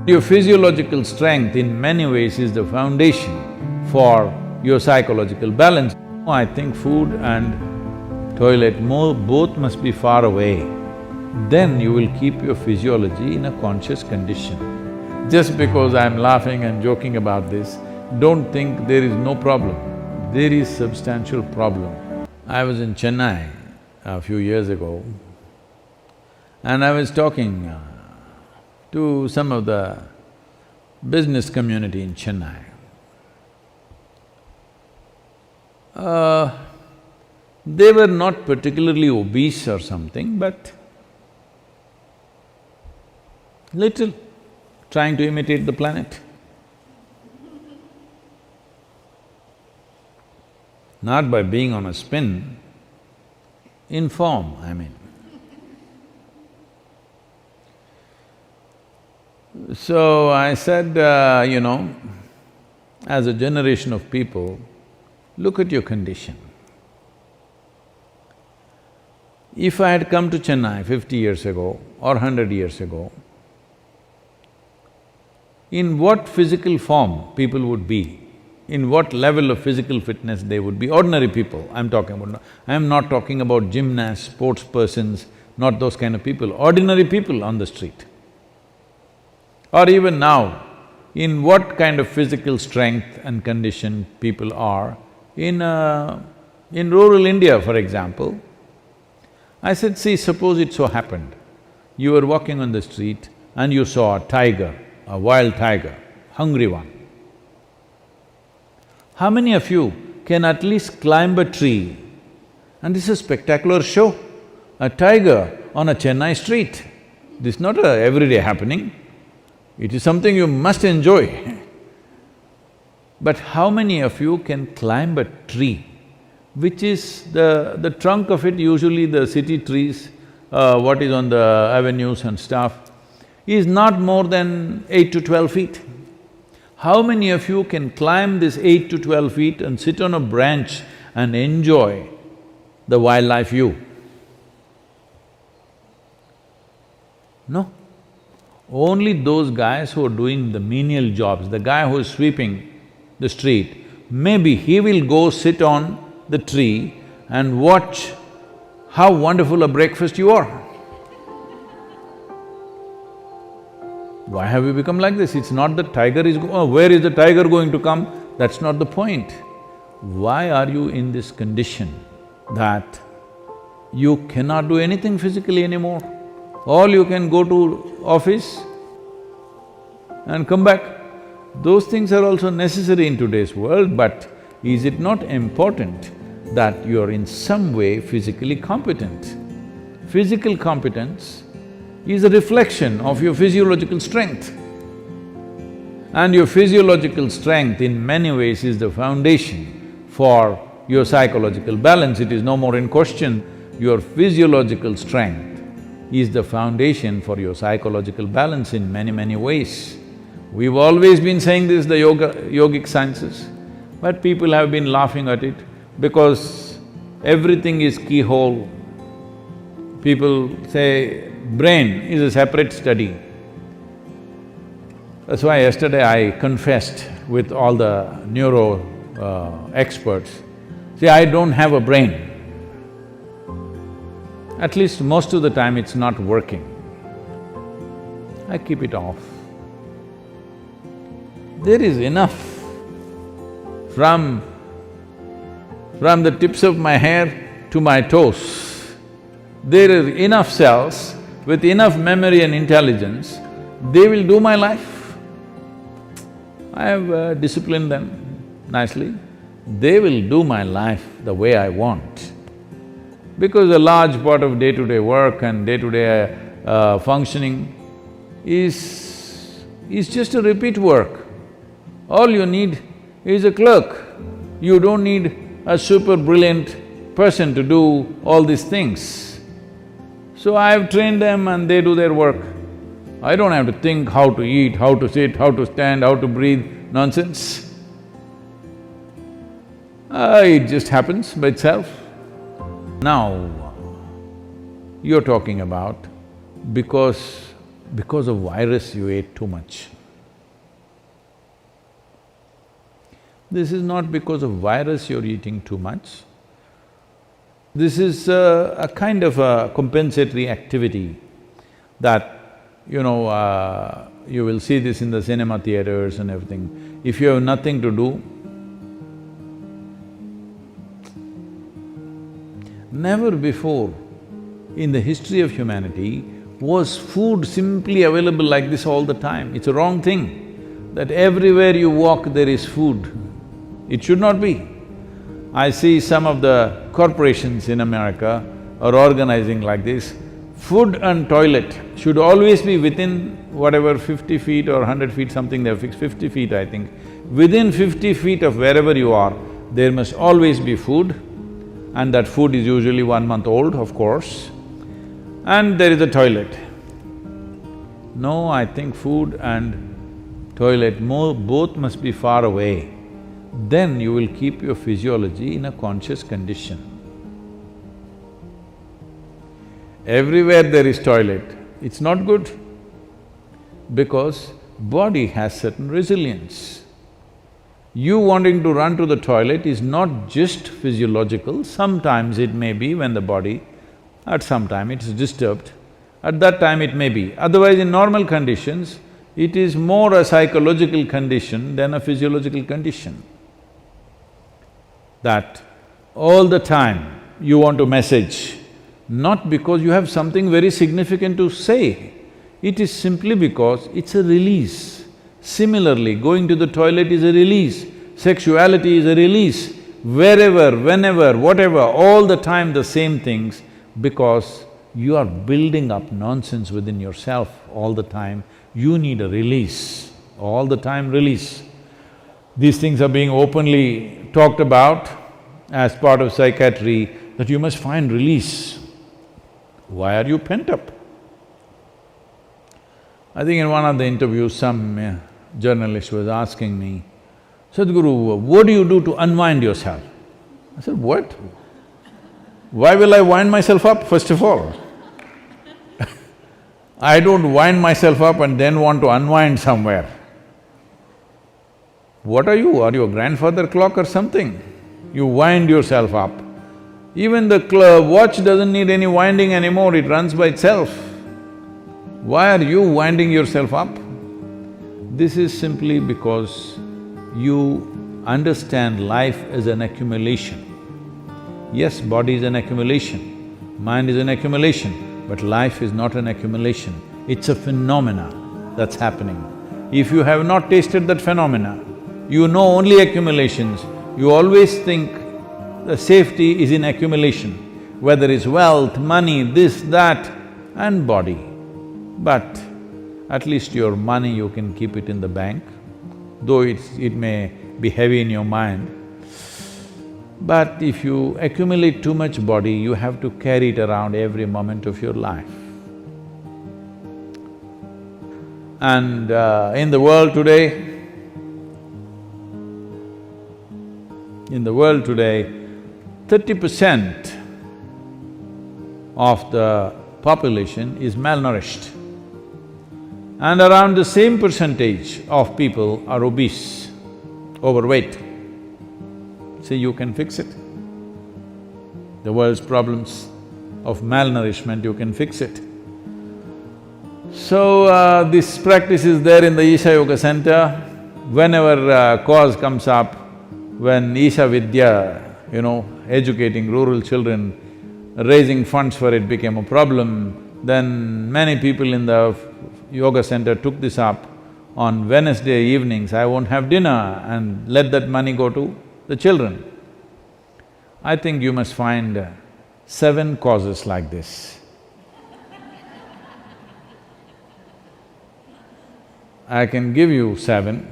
Your physiological strength in many ways is the foundation for your psychological balance. I think food and toilet both must be far away. Then you will keep your physiology in a conscious condition. Just because I'm laughing and joking about this, don't think there is no problem. There is substantial problem. I was in Chennai a few years ago and I was talking to some of the business community in Chennai. They were not particularly obese or something, but little, trying to imitate the planet. Not by being on a spin, in form, I mean. So I said, as a generation of people, look at your condition. If I had come to Chennai 50 years ago or 100 years ago, in what physical form people would be, in what level of physical fitness they would be, ordinary people I'm talking about. I'm not talking about gymnasts, sports persons, not those kind of people, ordinary people on the street. Or even now, in what kind of physical strength and condition people are in rural India, for example. I said, see, suppose it so happened, you were walking on the street and you saw a tiger, a wild tiger, hungry one. How many of you can at least climb a tree? And this is a spectacular show, a tiger on a Chennai street. This is not a everyday happening, it is something you must enjoy. But how many of you can climb a tree, which is the trunk of it, usually the city trees, what is on the avenues and stuff, is not more than 8 to 12 feet. How many of you can climb this 8 to 12 feet and sit on a branch and enjoy the wildlife view? No. Only those guys who are doing the menial jobs, the guy who is sweeping the street, maybe he will go sit on the tree and watch how wonderful a breakfast you are. Why have we become like this? It's not that tiger is where is the tiger going to come? That's not the point. Why are you in this condition that you cannot do anything physically anymore? All you can go to office and come back. Those things are also necessary in today's world, but is it not important that you are in some way physically competent? Physical competence is a reflection of your physiological strength. And your physiological strength in many ways is the foundation for your psychological balance. It is no more in question. Your physiological strength is the foundation for your psychological balance in many ways. We've always been saying this, the yogic sciences, but people have been laughing at it because everything is keyhole. People say brain is a separate study. That's why yesterday I confessed with all the neuro experts, see, I don't have a brain. At least most of the time it's not working. I keep it off. There is enough from the tips of my hair to my toes. There are enough cells with enough memory and intelligence, they will do my life. I have disciplined them nicely. They will do my life the way I want. Because a large part of day-to-day work and day-to-day functioning is just a repeat work. All you need is a clerk. You don't need a super brilliant person to do all these things. So I've trained them and they do their work. I don't have to think how to eat, how to sit, how to stand, how to breathe, nonsense. It just happens by itself. Now, you're talking about because because of virus you ate too much. This is not because of virus you're eating too much. This is a kind of a compensatory activity that, you will see this in the cinema theaters and everything. If you have nothing to do, never before in the history of humanity was food simply available like this all the time. It's a wrong thing, that everywhere you walk there is food. It should not be. I see some of the corporations in America are organizing like this. Food and toilet should always be within whatever 50 feet or 100 feet, something they've fixed, 50 feet I think. Within 50 feet of wherever you are, there must always be food, and that food is usually 1 month old, of course, and there is a toilet. No, I think food and toilet both must be far away. Then you will keep your physiology in a conscious condition. Everywhere there is toilet, it's not good, because body has certain resilience. You wanting to run to the toilet is not just physiological, sometimes it may be when the body, at some time it is disturbed, at that time it may be. Otherwise, in normal conditions, it is more a psychological condition than a physiological condition. That all the time you want to message, not because you have something very significant to say, it is simply because it's a release. Similarly, going to the toilet is a release, sexuality is a release, wherever, whenever, whatever, all the time the same things, because you are building up nonsense within yourself all the time, you need a release, all the time release. These things are being openly talked about as part of psychiatry, that you must find release. Why are you pent up? I think in one of the interviews, some journalist was asking me, Sadhguru, what do you do to unwind yourself? I said, what? Why will I wind myself up, first of all? I don't wind myself up and then want to unwind somewhere. What are you? Are you a grandfather clock or something? You wind yourself up. Even the watch doesn't need any winding anymore, it runs by itself. Why are you winding yourself up? This is simply because you understand life as an accumulation. Yes, body is an accumulation, mind is an accumulation, but life is not an accumulation, it's a phenomena that's happening. If you have not tasted that phenomena, you know only accumulations, you always think the safety is in accumulation, whether it's wealth, money, this, that, and body. But at least your money you can keep it in the bank, though it may be heavy in your mind. But if you accumulate too much body, you have to carry it around every moment of your life. And in the world today, 30% of the population is malnourished, and around the same percentage of people are obese, overweight. See, you can fix it. The world's problems of malnourishment, you can fix it. So, this practice is there in the Isha Yoga Center. Whenever cause comes up, when Isha Vidya, educating rural children, raising funds for it became a problem, then many people in the yoga center took this up. On Wednesday evenings, I won't have dinner and let that money go to the children. I think you must find 7 causes like this. I can give you 7.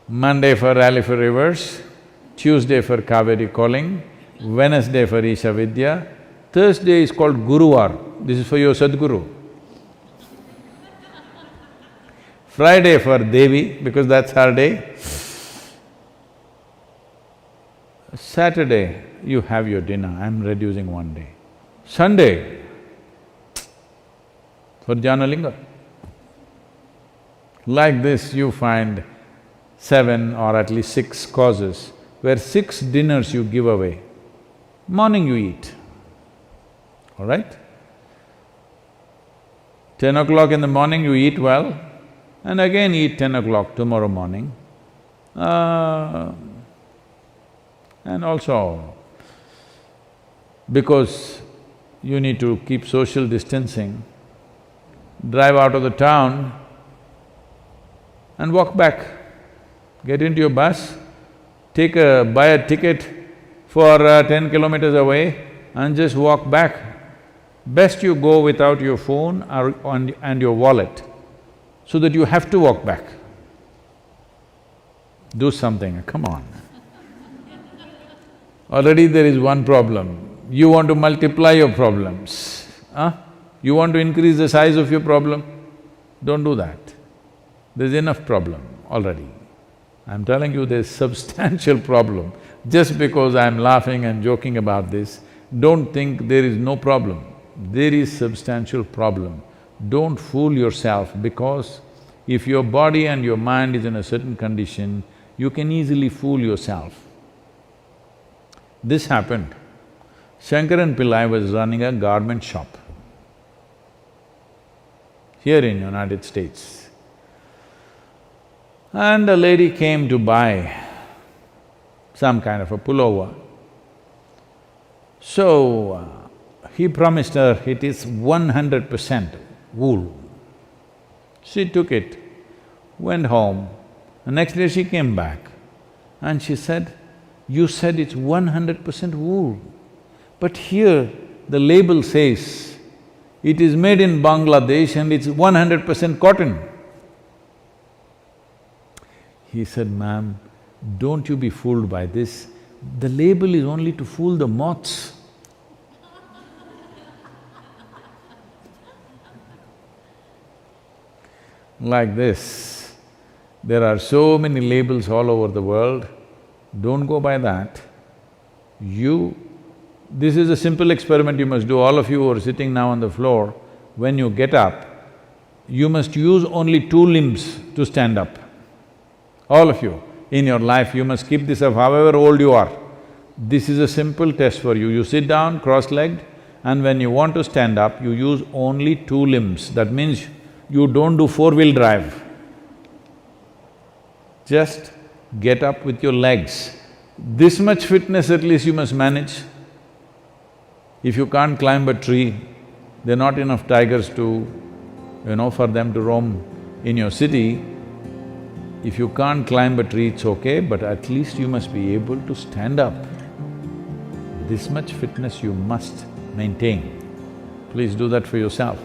Monday for Rally for Rivers, Tuesday for Kaveri Calling, Wednesday for Isha Vidya, Thursday is called Guruvar, this is for your Sadhguru. Friday for Devi, because that's her day. Saturday, you have your dinner, I'm reducing 1 day. Sunday, for Jnanalinga. Like this, you find 7 or at least 6 causes where 6 dinners you give away. Morning you eat, all right? 10 o'clock in the morning you eat well, and again eat 10 o'clock tomorrow morning. And also, because you need to keep social distancing, drive out of the town and walk back. Get into your bus, buy a ticket for 10 kilometers away and just walk back. Best you go without your phone and your wallet, so that you have to walk back. Do something, come on. Already there is one problem. You want to multiply your problems, huh? You want to increase the size of your problem? Don't do that. There's enough problem already. I'm telling you there's substantial problem. Just because I'm laughing and joking about this, don't think there is no problem. There is substantial problem. Don't fool yourself, because if your body and your mind is in a certain condition, you can easily fool yourself. This happened. Shankaran Pillai was running a garment shop here in United States. And a lady came to buy some kind of a pullover. So, he promised her it is 100% wool. She took it, went home. The next day she came back and she said, "You said it's 100% wool, but here the label says it is made in Bangladesh and it's 100% cotton." He said, "Ma'am, don't you be fooled by this. The label is only to fool the moths." Like this, there are so many labels all over the world, don't go by that. This is a simple experiment you must do, all of you who are sitting now on the floor. When you get up, you must use only 2 limbs to stand up. All of you, in your life, you must keep this up however old you are. This is a simple test for you. You sit down cross-legged, and when you want to stand up, you use only 2 limbs. That means you don't do 4-wheel drive. Just get up with your legs. This much fitness at least you must manage. If you can't climb a tree, there are not enough tigers to, for them to roam in your city. If you can't climb a tree, it's okay, but at least you must be able to stand up. This much fitness you must maintain. Please do that for yourself.